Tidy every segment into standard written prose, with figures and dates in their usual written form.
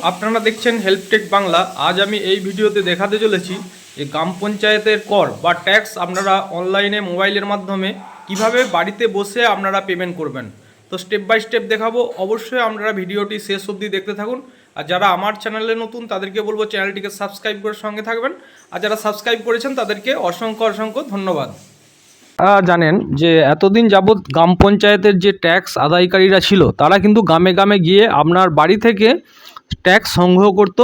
আপনারা দেখছেন হেল্পটেক বাংলা। আজ আমি এই ভিডিওতে দেখাতে চলেছি যে গ্রাম পঞ্চায়েতের কর বা ট্যাক্স আপনারা অনলাইনে মোবাইলের মাধ্যমে কিভাবে বাড়িতে বসে আপনারা পেমেন্ট করবেন। তো স্টেপ বাই স্টেপ দেখাবো, অবশ্যই আপনারা ভিডিওটি শেষ অবধি দেখতে থাকুন। আর যারা আমার চ্যানেলে নতুন তাদেরকে বলবো চ্যানেলটিকে সাবস্ক্রাইব করে সঙ্গে থাকবেন, আর যারা সাবস্ক্রাইব করেছেন তাদেরকে অসংখ্য অসংখ্য ধন্যবাদ। জানেন যে এতদিন যাবৎ গ্রাম পঞ্চায়েতের যে ট্যাক্স আদায়কারীরা ছিল তারা কিন্তু গ্রামে গ্রামে গিয়ে আপনার বাড়ি থেকে ট্যাক্স সংগ্রহ করত।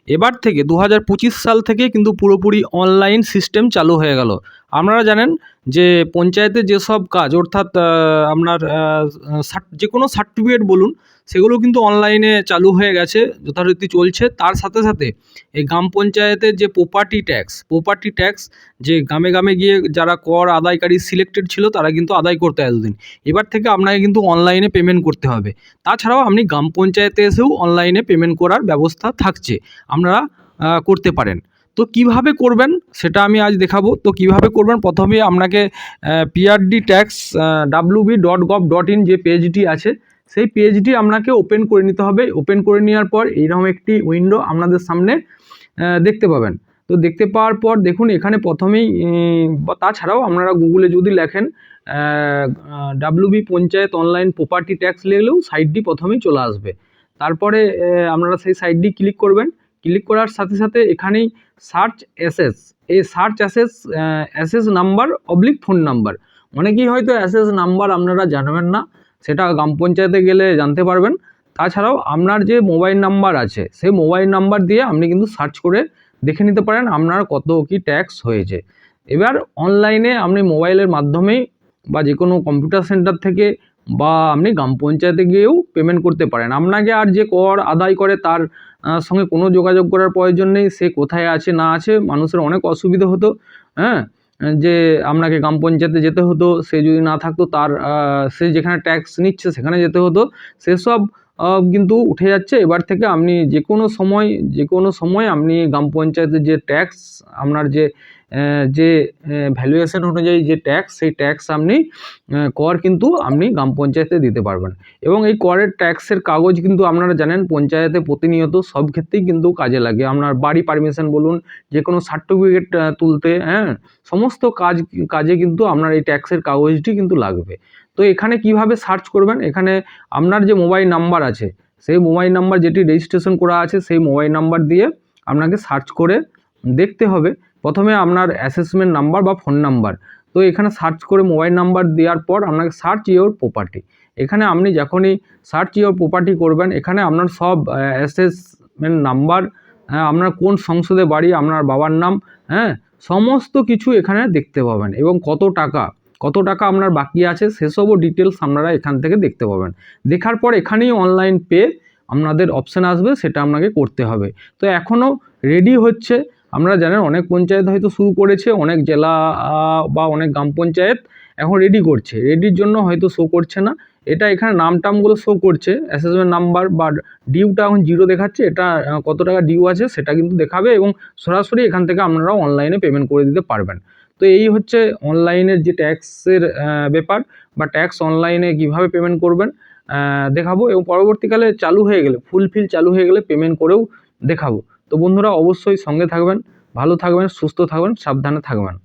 এবার থেকে 2025 সাল থেকে কিন্তু পুরোপুরি অনলাইন সিস্টেম চালু হয়ে গেল। আপনারা জানেন যে পঞ্চায়েতে যেসব কাজ অর্থাৎ আপনার যে কোনো সার্টিফিকেট বলুন, সেগুলো কিন্তু অনলাইনে চালু হয়ে গেছে, যথারীতি চলছে। তার সাথে সাথে এই গ্রাম পঞ্চায়েতের যে প্রপার্টি ট্যাক্স যে গ্রামে গ্রামে গিয়ে যারা কর আদায়কারী সিলেক্টেড ছিল তারা কিন্তু আদায় করতে এতদিন, এবার থেকে আপনাকে কিন্তু অনলাইনে পেমেন্ট করতে হবে। তাছাড়াও আপনি গ্রাম পঞ্চায়েতে এসেও অনলাইনে পেমেন্ট করার ব্যবস্থা থাকছে, আপনারা করতে পারেন। তো কিভাবে করবেন সেটা আমি আজ দেখাবো। তো কিভাবে করবেন, প্রথমে আপনাকে পিআরডি ট্যাক্স wb.gov.in যে পেজটি আছে সেই পেজটি আপনাকে ওপেন করে নিতে হবে। ওপেন করে নেওয়ার পর এইরকম একটি উইন্ডো আপনাদের সামনে দেখতে পাবেন। তো দেখতে পাওয়ার পর দেখুন এখানে প্রথমেই বা তাছাড়াও আপনারা গুগলে যদি লেখেন WB panchayat online property tax লিখলেও সাইটটি প্রথমেই চলে আসবে। তারপরে আপনারা সেই সাইটটি ক্লিক করবেন। ক্লিক করার সাথে সাথে এখানেই সার্চ অ্যাসেস, এই search access number / phone number. অনেকেই হয়তো অ্যাসেস নাম্বার আপনারা জানবেন না, সেটা গ্রাম পঞ্চায়েতে গেলে জানতে পারবেন। তাছাড়াও আপনার যে মোবাইল নাম্বার আছে সেই মোবাইল নাম্বার দিয়ে আপনি কিন্তু সার্চ করে দেখে নিতে পারেন আপনার কত কি ট্যাক্স হয়েছে। এবার অনলাইনে আপনি মোবাইলের মাধ্যমেই বা যে কোনো কম্পিউটার সেন্টার থেকে বা আপনি গ্রাম পঞ্চায়েতে গিয়েও পেমেন্ট করতে পারেন। আপনাকে আর যে কর আদায় করে তার সঙ্গে কোনো যোগাযোগ করার প্রয়োজন নেই। সে কোথায় আছে না আছে, মানুষের অনেক অসুবিধা হতো, হ্যাঁ, যে আপনাকে গ্রাম পঞ্চায়েতে যেতে হতো, সে যদি না থাকতো তার সে যেখানে ট্যাক্স নিচ্ছে সেখানে যেতে হতো। সেসব কিন্তু উঠে যাচ্ছে। এবার থেকে আপনি যে কোনো সময় আপনি গ্রাম পঞ্চায়েতের যে ট্যাক্স আপনার যে ভ্যালুয়েশন অনুযায়ী যে ট্যাক্স, সেই ট্যাক্স আপনি কর কিন্তু আপনি গ্রাম পঞ্চায়েতে দিতে পারবেন। এবং এই করের ট্যাক্সের কাগজ কিন্তু আপনারা জানেন পঞ্চায়েতে প্রতিনিয়ত সব ক্ষেত্রেই কিন্তু কাজে লাগে। আপনার বাড়ি পারমিশন বলুন, যে কোনো সার্টিফিকেট তুলতে, হ্যাঁ, সমস্ত কাজে কিন্তু আপনার এই ট্যাক্সের কাগজটি কিন্তু লাগবে। তো এখানে কিভাবে সার্চ করবেন, এখানে আপনার যে মোবাইল নাম্বার আছে সেই মোবাইল নাম্বার যেটি রেজিস্ট্রেশন করা আছে সেই মোবাইল নাম্বার দিয়ে আপনাকে সার্চ করে দেখতে হবে। প্রথমে আপনার অ্যাসেসমেন্ট নাম্বার বা ফোন নাম্বার, তো এখানে সার্চ করে মোবাইল নাম্বার দেওয়ার পর আপনাকে সার্চ ইওর প্রপার্টি, এখানে আপনি যখনই সার্চ ইওর প্রপার্টি করবেন এখানে আপনার সব অ্যাসেসমেন্ট নাম্বার, আপনার কোন সংসদে বাড়ি, আপনার বাবার নাম, হ্যাঁ, সমস্ত কিছু এখানে দেখতে পাবেন। এবং কত টাকা আপনার বাকি আছে সেসবও ডিটেলস আপনারা এখান থেকে দেখতে পাবেন। দেখার পর এখানেই অনলাইন পে আপনাদের অপশান আসবে, সেটা আপনাকে করতে হবে। তো এখনও রেডি হচ্ছে। আপনারা জানেন অনেক পঞ্চায়েত হয়তো শুরু করেছে, অনেক জেলা বা অনেক গ্রাম পঞ্চায়েত এখন রেডি করছে, রেডির জন্য হয়তো শো করছে না। এটা এখানে নামটামগুলো শো করছে, অ্যাসেসমেন্ট নাম্বার বা ডিউটা এখন 0 দেখাচ্ছে, এটা কত টাকা ডিউ আছে সেটা কিন্তু দেখাবে। এবং সরাসরি এখান থেকে আপনারা অনলাইনে পেমেন্ট করে দিতে পারবেন। তো এই হচ্ছে অনলাইনের যে ট্যাক্সের ব্যাপার বা ট্যাক্স অনলাইনে কিভাবে পেমেন্ট করবেন দেখাবো। এবং পরবর্তীকালে চালু হয়ে গেলে ফুলফিল চালু হয়ে গেলে পেমেন্ট করেও দেখাবো। তো বন্ধুরা অবশ্যই সঙ্গে থাকবেন, ভালো থাকবেন, সুস্থ থাকবেন, সাবধানে থাকবেন।